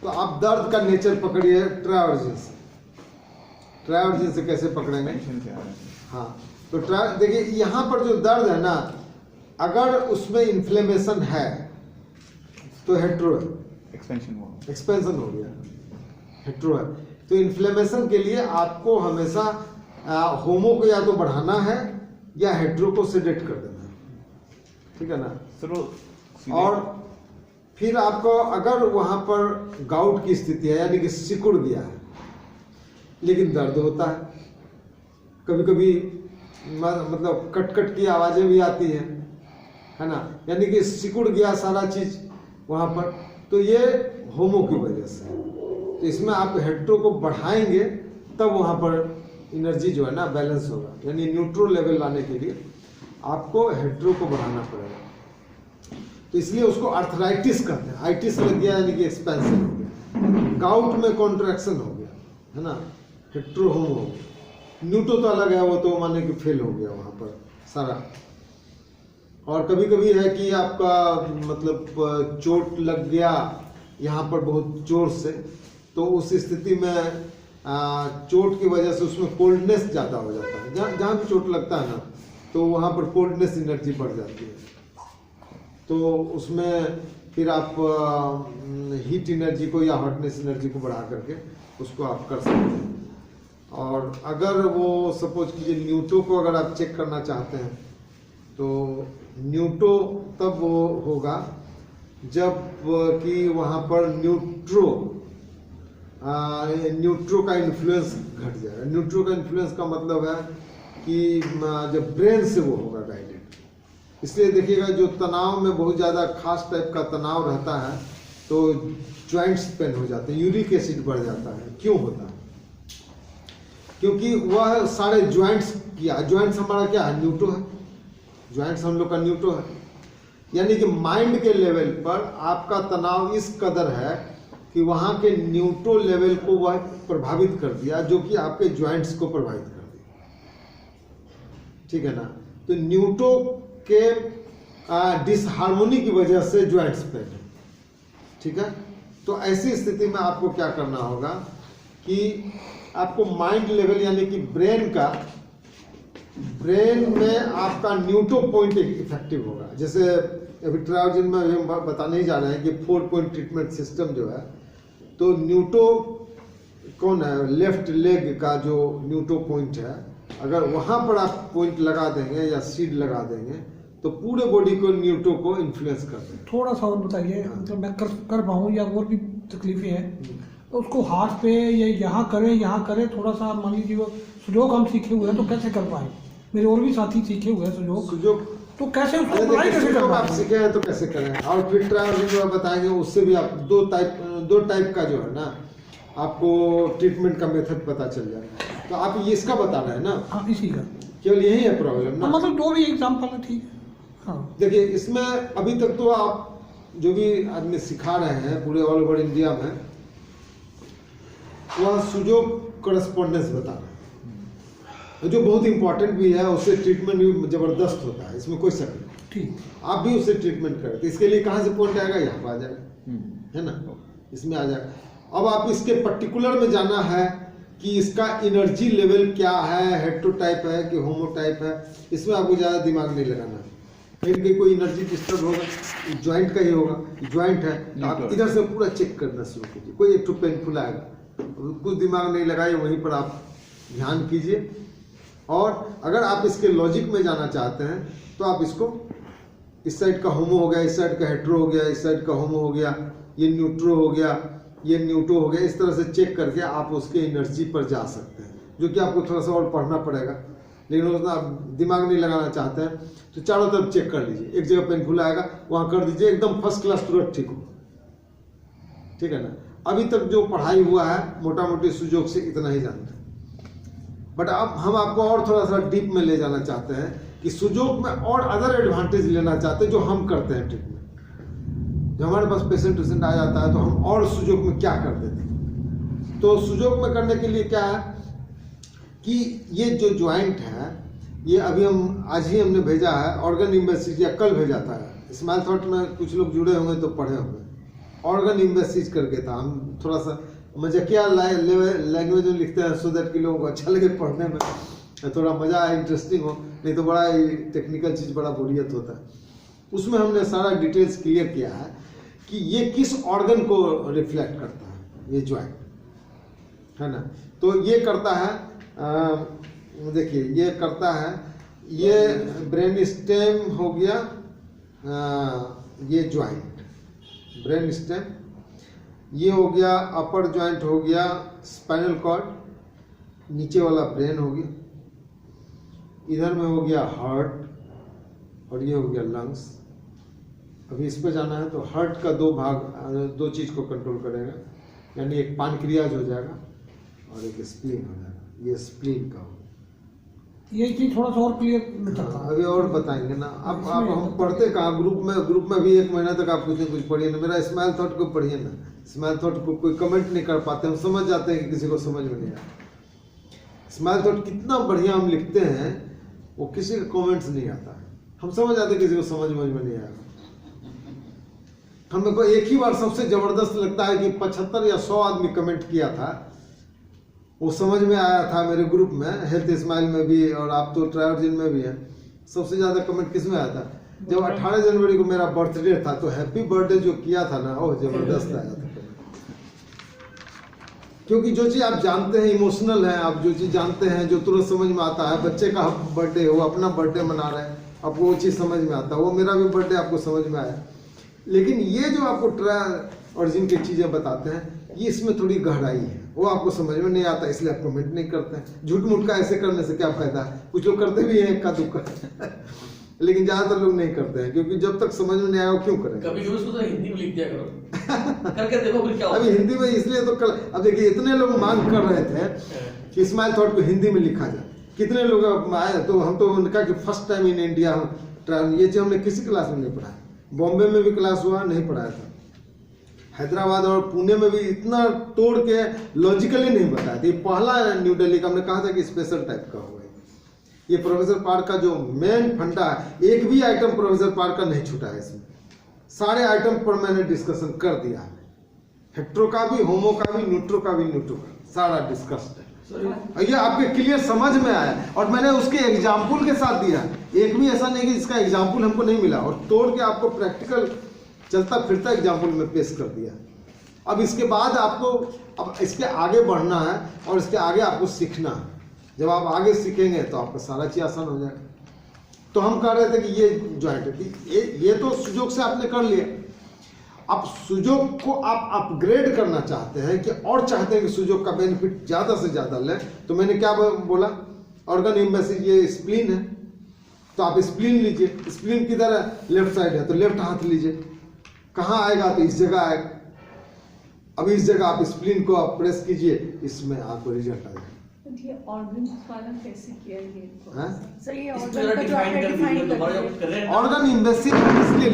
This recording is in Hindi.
तो आप दर्द का नेचर पकड़िए ट्रावर्जन से। ट्रावर्जन से कैसे पकड़ेंगे? हाँ, तो देखिए यहाँ पर जो दर्द है ना, अगर उसमें इन्फ्लेमेशन है तो हेट्रो है, एक्सपेंशन हो गया, हेट्रो है। तो इन्फ्लेमेशन के लिए आपको हमेशा होमो को या तो बढ़ाना है या हेट्रो को सेडेट कर देना है, ठीक है ना। और फिर आपको अगर वहाँ पर गाउट की स्थिति है, यानी कि सिकुड़ गया है लेकिन दर्द होता है, कभी कभी मतलब कट कट की आवाज़ें भी आती है ना, यानी कि सिकुड़ गया सारा चीज़ वहाँ पर, तो ये होमो की वजह से। तो इसमें आप हेट्रो को बढ़ाएंगे तब वहाँ पर एनर्जी जो है ना बैलेंस होगा, यानी न्यूट्रल लेवल लाने के लिए आपको हेट्रो को बढ़ाना पड़ेगा। तो इसलिए उसको आर्थराइटिस कहते हैं। आइटिस लग गया यानी कि एक्सपेंशन हो गया, गाउट में कॉन्ट्रैक्शन हो गया, है ना, हेट्रो होमो हो गया। न्यूटो तो अलग है, वो तो माने कि फेल हो गया वहाँ पर सारा। और कभी कभी है कि आपका मतलब चोट लग गया यहाँ पर बहुत जोर से, तो उस स्थिति में चोट की वजह से उसमें कोल्डनेस ज़्यादा हो जाता है। जहाँ भी चोट लगता है ना, तो वहाँ पर कोल्डनेस एनर्जी बढ़ जाती है, तो उसमें फिर आप हीट एनर्जी को या हॉटनेस एनर्जी को बढ़ा करके उसको आप कर सकते हैं। और अगर वो सपोज कीजिए न्यूटो को अगर आप चेक करना चाहते हैं, तो न्यूटो तब वो होगा जब कि वहाँ पर न्यूट्रो का इन्फ्लुएंस घट जाएगा। न्यूट्रो का इन्फ्लुएंस का मतलब है कि जब ब्रेन से वो होगा गाइडेड। इसलिए देखिएगा जो तनाव में बहुत ज़्यादा खास टाइप का तनाव रहता है तो जॉइंट्स पेन हो जाते हैं, यूरिक एसिड बढ़ जाता है। क्यों होता है? क्योंकि वह सारे जॉइंट्स हमारा क्या है? न्यूट्रो है। जॉइंट्स हम लोग का न्यूट्रो है, यानी कि माइंड के लेवल पर आपका तनाव इस कदर है कि वहाँ के न्यूट्रो लेवल को वह प्रभावित कर दिया, जो कि आपके जॉइंट्स को प्रभावित कर दिया, ठीक है ना। तो न्यूट्रो के डिसहार्मोनी की वजह से जॉइंट्स पेन है, ठीक है। तो ऐसी स्थिति में आपको क्या करना होगा कि आपको माइंड लेवल यानी कि ब्रेन में आपका न्यूट्रो पॉइंट इफेक्टिव होगा। जैसे अभी ट्रायोजन में हम बताने ही जा रहे हैं कि 4 पॉइंट ट्रीटमेंट सिस्टम जो है, तो न्यूट्रो कौन है? लेफ्ट लेग का जो न्यूट्रो पॉइंट है, अगर वहाँ पर आप पॉइंट लगा देंगे या सीड लगा देंगे तो पूरे बॉडी को न्यूट्रो को इन्फ्लुएंस कर देंगे। थोड़ा सा और बताइए, मतलब मैं कर पाऊँ या और भी तकलीफें हैं, तो उसको हाथ पे या यहाँ करें थोड़ा सा, मान लीजिए वो सुजोग हम सीखे हुए हैं तो कैसे कर पाए? मेरे और भी साथी सीखे हुए हैं सुजोग, तो कैसे उसको अप्लाई कैसे कर पाए? आप सीखे हैं तो कैसे करें? और फिर ट्रायल जो बताएंगे उससे भी आप दो टाइप का जो है ना आपको ट्रीटमेंट का मेथड पता चल जाएगा। तो आप ये इसका बता रहे हैं ना? हाँ, इसी का केवल यही है प्रॉब्लम ना? मतलब दो भी एग्जाम्पल है, ठीक है। हाँ, देखिए इसमें अभी तक तो आप जो भी आदमी सिखा रहे हैं पूरे ऑल ओवर इंडिया में, वह सुजोग करस्पॉन्डेंस बता रहे हैं, जो बहुत इंपॉर्टेंट भी है। उससे ट्रीटमेंट भी जबरदस्त होता है, इसमें कोई शक नहीं। ठीक, आप भी उससे ट्रीटमेंट करें तो इसके लिए कहाँ से पॉइंट आएगा? यहाँ पर आ जाएगा, है ना, इसमें आ जाएगा। अब आप इसके पर्टिकुलर में जाना है कि इसका एनर्जी लेवल क्या है, हेट्रो टाइप है कि होमो टाइप है, इसमें आपको ज़्यादा दिमाग नहीं लगाना है। कहीं कोई एनर्जी डिस्टर्ब होगा, ज्वाइंट का ही होगा, ज्वाइंट है तो आप इधर से पूरा चेक करना शुरू कीजिए। कोई एक तो पेनफुल आएगा, कुछ दिमाग नहीं लगाइए, वहीं पर आप ध्यान कीजिए। और अगर आप इसके लॉजिक में जाना चाहते हैं तो आप इसको इस साइड का होमो हो गया, इस साइड का हेट्रो हो गया, इस साइड का होमो हो गया, ये न्यूट्रो हो गया, ये न्यूट्रो हो गया, इस तरह से चेक करके आप उसके एनर्जी पर जा सकते हैं, जो कि आपको थोड़ा सा और पढ़ना पड़ेगा। लेकिन उतना आप दिमाग नहीं लगाना चाहते हैं तो चारों तरफ चेक कर लीजिए। एक जगह पेनफुल आएगा वहाँ कर दीजिए, एकदम फर्स्ट क्लास तुरंत ठीक हो, ठीक है ना। अभी तक जो पढ़ाई हुआ है मोटा मोटी सुजोग से इतना ही जानते हैं, बट अब हम आपको और थोड़ा सा डीप में ले जाना चाहते हैं कि सुजोग में और अदर एडवांटेज लेना चाहते हैं जो हम करते हैं ट्रीटमेंट। जब हमारे पास पेशेंट आ जाता है तो हम और सुजोग में क्या कर देते हैं। तो सुजोग में करने के लिए क्या है कि ये जो ज्वाइंट है, ये अभी आज ही हमने भेजा है ऑर्गन यूनिवर्सिटी, या कल भेजा था। स्माइल थॉट में कुछ लोग जुड़े होंगे तो पढ़े होंगे। ऑर्गन इम्बेसिस करके था। हम थोड़ा सा मजाकिया लैंग्वेज में लिखते हैं सो दैट कि लोगों को अच्छा लगे पढ़ने में, थोड़ा मजा आए, इंटरेस्टिंग हो, नहीं तो बड़ा ही टेक्निकल चीज़ बड़ा बोरियत होता है। उसमें हमने सारा डिटेल्स क्लियर किया है कि ये किस ऑर्गन को रिफ्लेक्ट करता है, ये ज्वाइंट है ना। तो ये करता है, देखिए ये करता है, ये ब्रेन स्टेम हो गया, ये ज्वाइंट ब्रेन स्टेम, ये हो गया अपर ज्वाइंट हो गया स्पाइनल कॉर्ड, नीचे वाला ब्रेन हो गया, इधर में हो गया हार्ट और ये हो गया लंग्स। अभी इस पे जाना है तो हार्ट का दो भाग, दो चीज़ को कंट्रोल करेगा, यानी एक पानक्रियाज हो जाएगा और एक स्प्लीन हो जाएगा। ये स्प्लीन का हो, ये चीज थोड़ा सा और क्लियर अभी और बताएंगे ना। अब हम पढ़ते कहाँ, ग्रुप में भी 1 महीना तक आप कुछ न कुछ पढ़िए ना। मेरा स्माइल थॉट को पढ़िए ना, स्माइल थॉट को कोई कमेंट नहीं कर पाते, हम समझ जाते हैं कि किसी को समझ में नहीं आया। स्माइल थॉट कितना बढ़िया हम लिखते हैं, वो किसी का कमेंट्स नहीं आता है, हम समझ जाते हैं किसी को समझ में नहीं आया। हम को एक ही बार सबसे जबरदस्त लगता है कि 75 या 100 आदमी कमेंट किया था, वो समझ में आया था मेरे ग्रुप में, हेल्थ स्माइल में भी, और आप तो ट्रायोजिन में भी है। सबसे ज्यादा कमेंट किस में आया था? जब 18 जनवरी को मेरा बर्थडे था तो हैप्पी बर्थडे जो किया था ना, वो जबरदस्त आया था। क्योंकि जो चीज आप जानते हैं, इमोशनल है, आप जो चीज जानते हैं, जो तुरंत समझ में आता है, बच्चे का बर्थडे हो, अपना बर्थडे मना रहे हैं, आपको वो चीज समझ में आता है। वो मेरा भी बर्थडे आपको समझ में आया। लेकिन ये जो आपको ट्रायोजिन की चीजें बताते हैं, ये इसमें थोड़ी गहराई है, वो आपको समझ में नहीं आता, इसलिए आप कमेंट नहीं करते हैं। झूठ मूठ का ऐसे करने से क्या फायदा है? कुछ लोग करते भी हैं इक्का दुक्का लेकिन ज्यादातर लोग नहीं करते हैं, क्योंकि जब तक समझ में नहीं आया वो क्यों करेंगे। कभी कभी उसको तो हिंदी में लिख दिया करो करके देखो फिर क्या होता है। अभी हिंदी में इसलिए तो कल, अब देखिए इतने लोग मांग कर रहे थे कि स्माइल थॉट को हिंदी में लिखा जाए, कितने लोग आए, तो हम तो उनका कि फर्स्ट टाइम इन इंडिया हम ये चीज हमने किसी क्लास में नहीं पढ़ा। बॉम्बे में भी क्लास हुआ, नहीं पढ़ाया था। हैदराबाद और पुणे में भी इतना तोड़ के लॉजिकली नहीं बताया था। ये पहला न्यू दिल्ली का हमने कहा था कि स्पेशल टाइप का होगा। ये प्रोफेसर पार्क का जो मेन फंडा है, एक भी आइटम प्रोफेसर पार्क का नहीं छूटा है इसमें। सारे आइटम पर मैंने डिस्कशन कर दिया है, हेट्रो का भी, होमो का भी, न्यूट्रो का भी, न्यूट्रो का, सारा डिस्कस्ड है। ये आपके क्लियर समझ में आया, और मैंने उसके एग्जाम्पल के साथ दिया। एक भी ऐसा नहीं कि जिसका एग्जाम्पल हमको नहीं मिला, और तोड़ के आपको प्रैक्टिकल चलता फिरता एग्जाम्पल में पेश कर दिया। अब इसके बाद आपको, अब इसके आगे बढ़ना है और इसके आगे आपको सीखना है। जब आप आगे सीखेंगे तो आपका सारा चीज आसान हो जाएगा। तो हम कह रहे थे कि ये ज्वाइंट है, ये तो सुजोग से आपने कर लिया। अब सुजोग को आप अपग्रेड करना चाहते हैं कि और चाहते हैं कि सुजोग का बेनिफिट ज्यादा से ज्यादा लें, तो मैंने क्या बोला, ऑर्गन इम्बेसिस, ये स्प्लीन है, तो आप स्प्लीन लीजिए। स्प्लीन किधर है? लेफ्ट साइड है, तो लेफ्ट हाथ लीजिए। कहाँ आएगा? तो इस जगह आएगा। अब इस जगह आप स्प्लीन को आप प्रेस कीजिए, इसमें आपको रिजल्ट आएगा। ये ऑर्गन वाला कैसे किया ये? हाँ? सही है, इसको ऑर्गन जरा का जो डिफाइन आपने कर डिफाइन दीजिए, कर दोबारा दिया। जब कर रहे हैं ना। ऑर्गन इम्बेसिस इसलिए